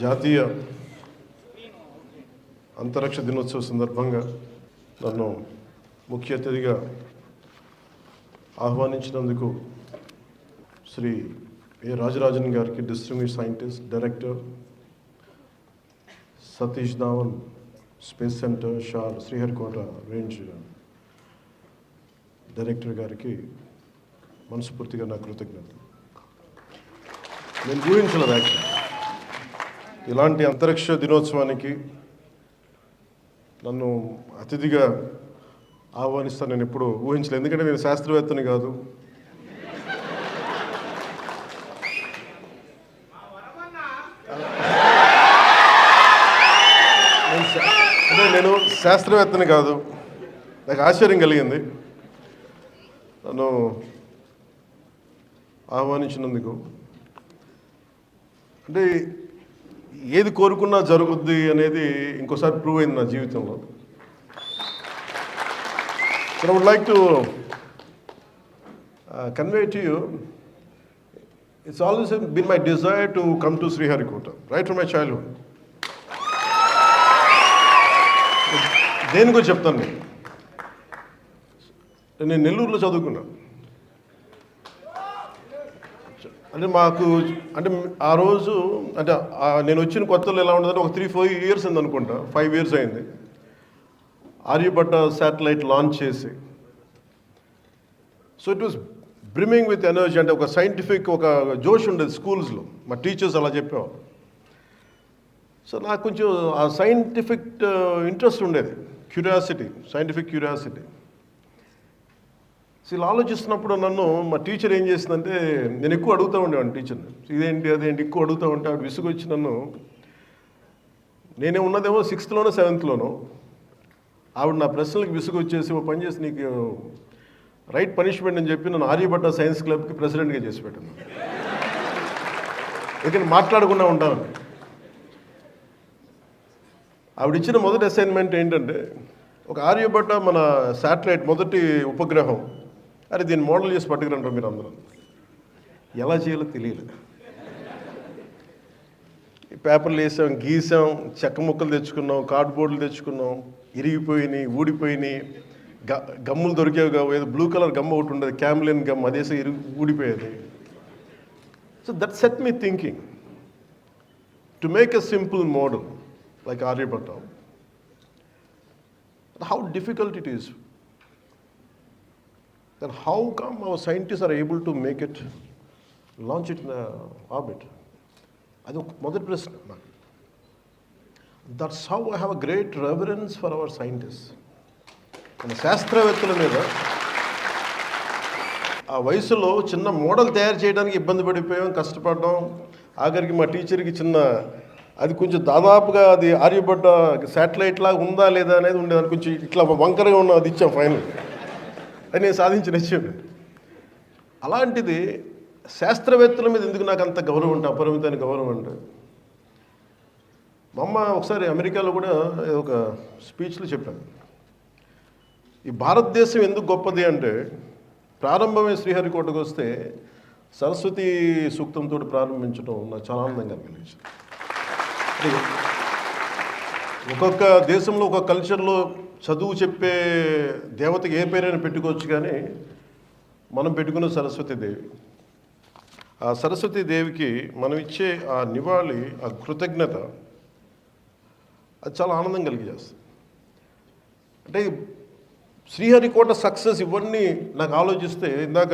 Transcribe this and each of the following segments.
జాతీయ అంతరిక్ష దినోత్సవ సందర్భంగా నన్ను ముఖ్య అతిథిగా ఆహ్వానించినందుకు శ్రీ ఏ రాజరాజన్ గారికి, distinguished scientist, director, Satish Dhawan space centre, SHAR Sriharikota range director గారికి మనస్ఫూర్తిగా నా కృతజ్ఞతలు. నేను ఊహించలేదు యాక్చువల్ ఇలాంటి అంతరిక్ష దినోత్సవానికి నన్ను అతిథిగా ఆహ్వానిస్తాను. నేను ఎప్పుడు ఊహించలేదు, ఎందుకంటే నేను శాస్త్రవేత్తని కాదు. నేను శాస్త్రవేత్తని కాదు. నాకు ఆశ్చర్యం కలిగింది నన్ను ఆహ్వానించినందుకు. అంటే ఏది కోరుకున్నా జరుగుద్ది అనేది ఇంకోసారి ప్రూవ్ అయింది నా జీవితంలో. So I would like to convey to you, it's always been my desire to come to Sriharikota, right from my childhood. దేని గురించి చెప్తాను. నేను నెల్లూరులో చదువుకున్నాను. అంటే ఆ రోజు అంటే నేను వచ్చిన కొత్తలో ఎలా ఉండదంటే ఒక 3-4 years అయింది అనుకుంటా, 5 years అయింది ఆర్యభట్ట శాటిలైట్ లాంచ్ చేసి. So it was brimming with energy. అంటే ఒక సైంటిఫిక్ ఒక జోష్ ఉండేది స్కూల్స్లో, మా టీచర్స్ అలా చెప్పేవారు. సో నాకు కొంచెం ఆ సైంటిఫిక్ ఇంట్రెస్ట్ ఉండేది, క్యూరియాసిటీ, సైంటిఫిక్ క్యూరియాసిటీ. సో ఇలా ఆలోచిస్తున్నప్పుడు నన్ను మా టీచర్ ఏం చేసిందంటే, నేను ఎక్కువ అడుగుతూ ఉండేవాడిని టీచర్ని, ఇదేంటి అదేంటి ఎక్కువ అడుగుతూ ఉంటే ఆవిడ విసుగు వచ్చి నన్ను, నేనే ఉన్నదేమో 6th-లోనో 7th-లోనో, ఆవిడ నా ప్రశ్నలకు విసుగు వచ్చేసి ఓ పని చేసి నీకు రైట్ పనిష్మెంట్ అని చెప్పి నన్ను ఆర్యభట్ట సైన్స్ క్లబ్కి ప్రెసిడెంట్గా చేసి పెట్టాను. ఎందుకంటే మాట్లాడకుండా ఉంటాను. ఆవిడ ఇచ్చిన మొదటి అసైన్మెంట్ ఏంటంటే, ఒక ఆర్యభట్ట మన శాటిలైట్ మొదటి ఉపగ్రహం, అరే దీన్ని మోడల్ చేసి పట్టుకురంటారు మీరు అందరూ. ఎలా చేయాలో తెలియలేదు. పేపర్లు వేసాం, గీసాం, చెక్క ముక్కలు తెచ్చుకున్నాం, కార్డ్బోర్డులు తెచ్చుకున్నాం, ఇరిగిపోయినాయి, ఊడిపోయినాయి, గమ్ములు దొరికేవి కావు. ఏదో బ్లూ కలర్ గమ్ ఒకటి ఉండేది, క్యామ్లిన్ గమ్, అదేసే ఊడిపోయేది. So that set me thinking to make a simple model like Aryabhatta. How difficult it is. Then how come our scientists are able to make it, launch it in orbit? Adi modati prashna. That's how I have a great reverence for our scientists. మన శాస్త్రవేత్తల మీద ఆ వయసులో చిన్న model తయారు చేయడానికి ఇబ్బంది పడిపోయాం, కష్టపడ్డాం. ఆఖరికి మా టీచర్కి చిన్న అది కొంచెం దాదాపుగా అది ఆర్యభట్ట శాటిలైట్ లాగా ఉందా లేదా అనేది ఉండేది. అది కొంచెం ఇట్లా వంకరగా ఉన్న అది ఇచ్చాం ఫైనల్. అది నేను సాధించిన విషయం. అలాంటిది శాస్త్రవేత్తల మీద ఎందుకు నాకు అంత గౌరవం అంటే, అపరిమితమైన గౌరవం అంటే, మా అమ్మ ఒకసారి అమెరికాలో కూడా ఒక స్పీచ్లో చెప్పాను, ఈ భారతదేశం ఎందుకు గొప్పది అంటే, ప్రారంభమే శ్రీహరికోటకు వస్తే సరస్వతి సూక్తంతో ప్రారంభించడం నాకు చాలా ఆనందంగా కలిగించింది. ఒక్కొక్క దేశంలో ఒక కల్చర్లో చదువు చెప్పే దేవతకి ఏ పేరైనా పెట్టుకోవచ్చు, కానీ మనం పెట్టుకున్న సరస్వతీదేవి. ఆ సరస్వతీదేవికి మనం ఇచ్చే ఆ నివాళి, ఆ కృతజ్ఞత, అది చాలా ఆనందం కలిగజేస్తుంది. అంటే శ్రీహరికోట సక్సెస్ ఇవన్నీ నాకు ఆలోచిస్తే, ఇందాక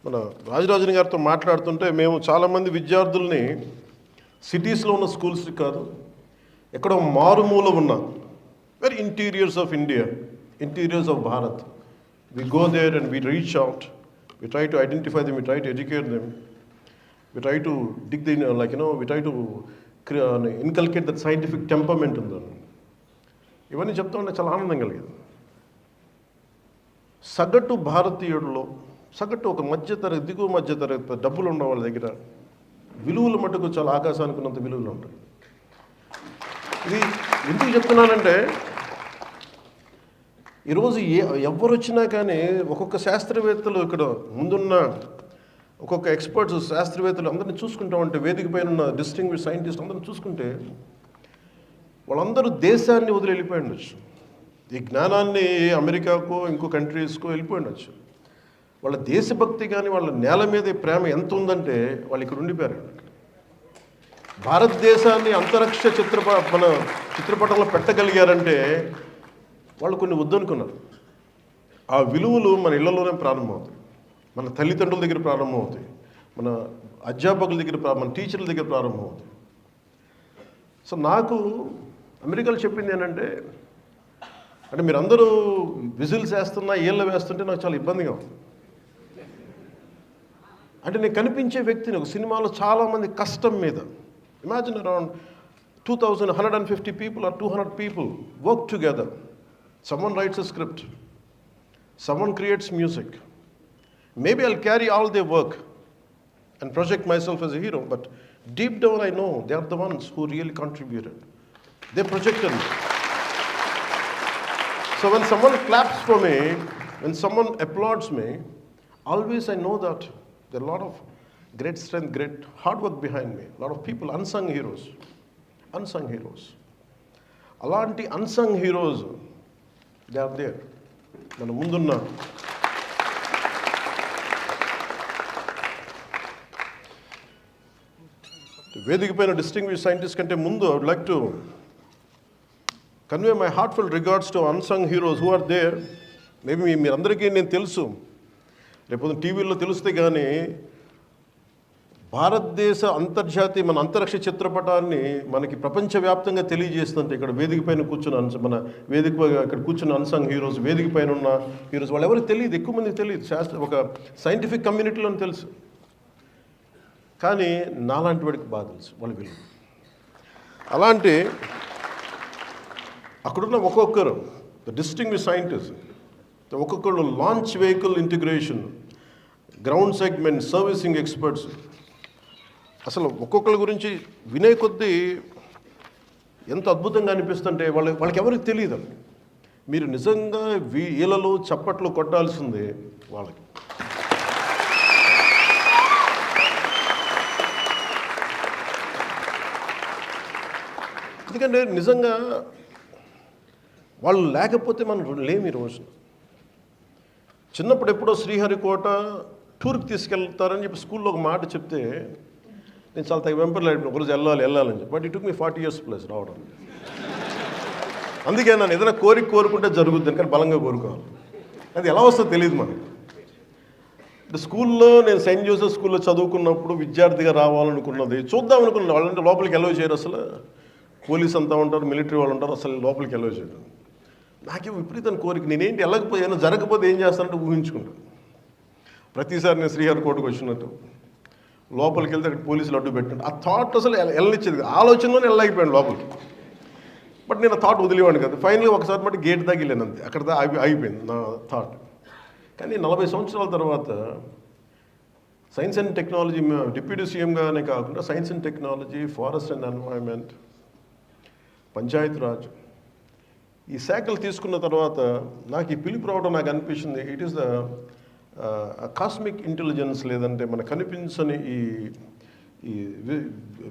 మన రాజరాజన్ గారితో మాట్లాడుతుంటే, మేము చాలామంది విద్యార్థుల్ని సిటీస్లో ఉన్న స్కూల్స్కి కాదు, ఎక్కడో మారుమూల ఉన్న very interiors of India, interiors of Bharat, we go there and we reach out, we try to identify them, we try to educate them, we try to dig the we try to inculcate that scientific temperament ఉందని. ఇవన్నీ చెప్తా ఉంటే చాలా ఆనందం కలిగింది. సగటు భారతీయుడిలో, సగటు ఒక మధ్యతరగతి, దిగువ మధ్యతరగతి, డబ్బులు ఉన్న వాళ్ళ దగ్గర విలువలు మటుకు చాలా ఆకాశానికి ఉన్నంత విలువలు ఉంటాయి. ఇది ఎందుకు చెప్తున్నానంటే, ఈరోజు ఎవరు వచ్చినా కానీ ఒక్కొక్క శాస్త్రవేత్తలు ఇక్కడ ముందున్న ఒక్కొక్క ఎక్స్పర్ట్స్ శాస్త్రవేత్తలు అందరినీ చూసుకుంటా ఉంటే, వేదిక పైన ఉన్న డిస్టింగ్విష్ సైంటిస్ట్ అందరిని చూసుకుంటే వాళ్ళందరూ దేశాన్ని వదిలి వెళ్ళిపోయి ఉండొచ్చు, ఈ జ్ఞానాన్ని అమెరికాకో ఇంకో కంట్రీస్కో వెళ్ళిపోయి ఉండొచ్చు. వాళ్ళ దేశభక్తి కానీ వాళ్ళ నేల మీద ప్రేమ ఎంత ఉందంటే వాళ్ళు ఇక్కడ ఉండిపోయారు. భారతదేశాన్ని అంతరిక్ష మన చిత్రపటంలో పెట్టగలిగారంటే వాళ్ళు కొన్ని వద్దనుకున్నారు. ఆ విలువలు మన ఇళ్లలోనే ప్రారంభమవుతాయి, మన తల్లిదండ్రుల దగ్గర ప్రారంభమవుతాయి, మన అధ్యాపకుల దగ్గర, మన టీచర్ల దగ్గర ప్రారంభమవుతాయి. సో నాకు అమెరికాలో చెప్పింది ఏంటంటే, అంటే మీరందరూ విజిల్స్ వేస్తున్నా ఏళ్ళ వేస్తుంటే నాకు చాలా ఇబ్బందిగా ఉంది. అంటే నేను కనిపించే వ్యక్తిని ఒక సినిమాలో చాలామంది కష్టం మీద, imagine around 150 people or 200 people work together. Someone writes a script, someone creates music. Maybe I'll carry all their work and project myself as a hero, but deep down I know they are the ones who really contributed. They projected me. So when someone claps for me, when someone applauds me, always I know that there are a lot of great strength, great hard work behind me. A lot of people, unsung heroes. Unsung heroes. Alanti unsung heroes, they are there. మన ముందున్న వేదిక పైన distinguish scientist కంటే ముందు I would like to convey my heartfelt regards to unsung heroes who are there. Maybe మీరందరికీ నేను తెలుసు, రేపు టీవీలో తెలిస్తే కానీ భారతదేశ అంతర్జాతీయ మన అంతరిక్ష చిత్రపటాన్ని మనకి ప్రపంచవ్యాప్తంగా తెలియజేస్తుంటే ఇక్కడ వేదిక పైన కూర్చున్న మన వేదిక ఇక్కడ కూర్చున్న అన్సంగ్ హీరోస్, వేదిక పైన ఉన్న హీరోస్ వాళ్ళు ఎవరికి తెలియదు, ఎక్కువ మందికి తెలియదు, ఒక సైంటిఫిక్ కమ్యూనిటీలో తెలుసు. కానీ నాలాంటి వాడికి బాగా తెలుసు వాళ్ళ విలువ. అలాంటి అక్కడున్న ఒక్కొక్కరు డిస్టింగ్విష్ సైంటిస్ట్, ఒక్కొక్కరు launch vehicle integration, ground segment, servicing experts, అసలు ఒక్కొక్కరి గురించి వినే కొద్దీ ఎంత అద్భుతంగా అనిపిస్తుంటే వాళ్ళకి ఎవరికి తెలియదు. మీరు నిజంగా వీళ్ళలో చప్పట్లు కొట్టాల్సిందే వాళ్ళకి. ఎందుకంటే నిజంగా వాళ్ళు లేకపోతే మనం లేము ఈరోజు. చిన్నప్పుడు ఎప్పుడో శ్రీహరికోట టూర్కి తీసుకెళ్తారని చెప్పి స్కూల్లో ఒక మాట చెప్తే నేను చాలా వెంపర్లాడి ఒకరోజు వెళ్ళాలని చెప్పి, but it took me 40 years plus రావడం. అందుకే నన్ను ఏదైనా కోరుకుంటే జరుగుద్ది, కానీ బలంగా కోరుకోవాలి. అది ఎలా వస్తుందో తెలియదు మనకి. స్కూల్లో నేను సెయింట్ జోసెఫ్ స్కూల్లో చదువుకున్నప్పుడు విద్యార్థిగా రావాలనుకున్నది, చూద్దాం అనుకున్నాను. వాళ్ళంటే లోపలికి ఎలవ్ చేయరు, అసలు పోలీస్ అంతా ఉంటారు, మిలిటరీ వాళ్ళు ఉంటారు, అసలు లోపలికి ఎలవ్ చేయరు. నాకేమో విపరీతమైన కోరిక, నేనేంటి వెళ్ళకపోయాను, జరగకపోతే ఏం చేస్తానంటే ఊహించుకుంటాను. ప్రతిసారి నేను శ్రీహరికోటకు వచ్చినట్టు లోపలికి వెళ్తే అక్కడ పోలీసులు అడ్డు పెట్టినట్టు ఆ థాట్ అసలు వెళ్ళనిచ్చేది, ఆలోచనలోనే వెళ్ళలేకపోయాను లోపలికి. బట్ నేను ఆ థాట్ వదిలేవాడిని కదా. ఫైనల్గా ఒకసారి మట్టి గేట్ దాకా వెళ్ళాను, అంతే, అక్కడ ఆగిపోయింది నా థాట్. కానీ 40 సంవత్సరాల తర్వాత సైన్స్ అండ్ టెక్నాలజీ డిప్యూటీ సీఎంగానే కాకుండా science and technology, forest and environment, Panchayati Raj ఈ శాఖలు తీసుకున్న తర్వాత నాకు ఈ పిలుపు రావడం నాకు అనిపించింది, it is the cosmic intelligence, లేదంటే మన కనిపించని ఈ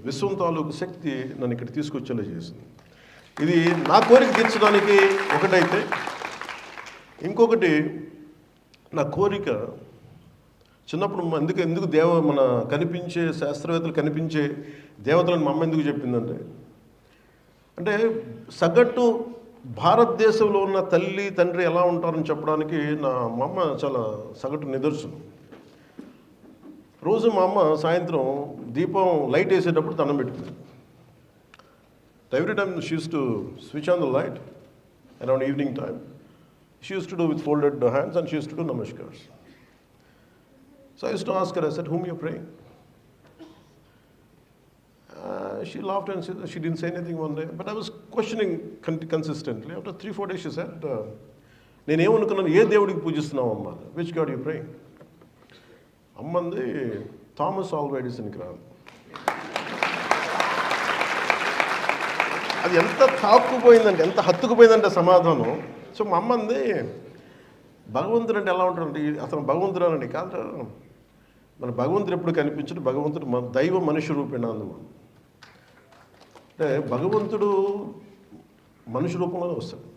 విశ్వం తాలూకు శక్తి నన్ను ఇక్కడ తీసుకొచ్చేలా చేసింది. ఇది నా కోరిక తీర్చడానికి ఒకటైతే, ఇంకొకటి నా కోరిక చిన్నప్పుడు ఎందుకు మన కనిపించే శాస్త్రవేత్తలు కనిపించే దేవతలను మా అమ్మ ఎందుకు చెప్పిందంటే, అంటే సగటు భారతదేశంలో ఉన్న తల్లి తండ్రి ఎలా ఉంటారని చెప్పడానికి మా అమ్మ చాలా సగటు నిదర్శనం. రోజు మా అమ్మ సాయంత్రం దీపం లైట్ వేసేటప్పుడు దండం పెట్టుకుంది. Every time she used to switch on the light around evening time. She used to do with folded hands and she used to do namaskars. So I used to ask her, I said, whom you praying? She laughed and said, she didn't say anything one day, but I was questioning consistently. After 3-4 days she said, నేనేమనుకున్నాను, ఏ దేవుడికి పూజిస్తున్నావు అమ్మ? Which god you praying? అమ్మంది Thomas Alva ఎడిసన్కి రాదు. అది ఎంత తాక్కుపోయిందంటే, ఎంత హత్తుకుపోయిందంటే సమాధానం. సో మా అమ్మంది భగవంతుడు అంటే ఎలా ఉంటాడంటే, అతను భగవంతుడు అనండి కాదు, మన భగవంతుడు ఎప్పుడు కనిపించడు, భగవంతుడు మన దైవ మనుష్య రూపేణాందు. అంటే భగవంతుడు మనుష్య రూపంలోనే వస్తాడు.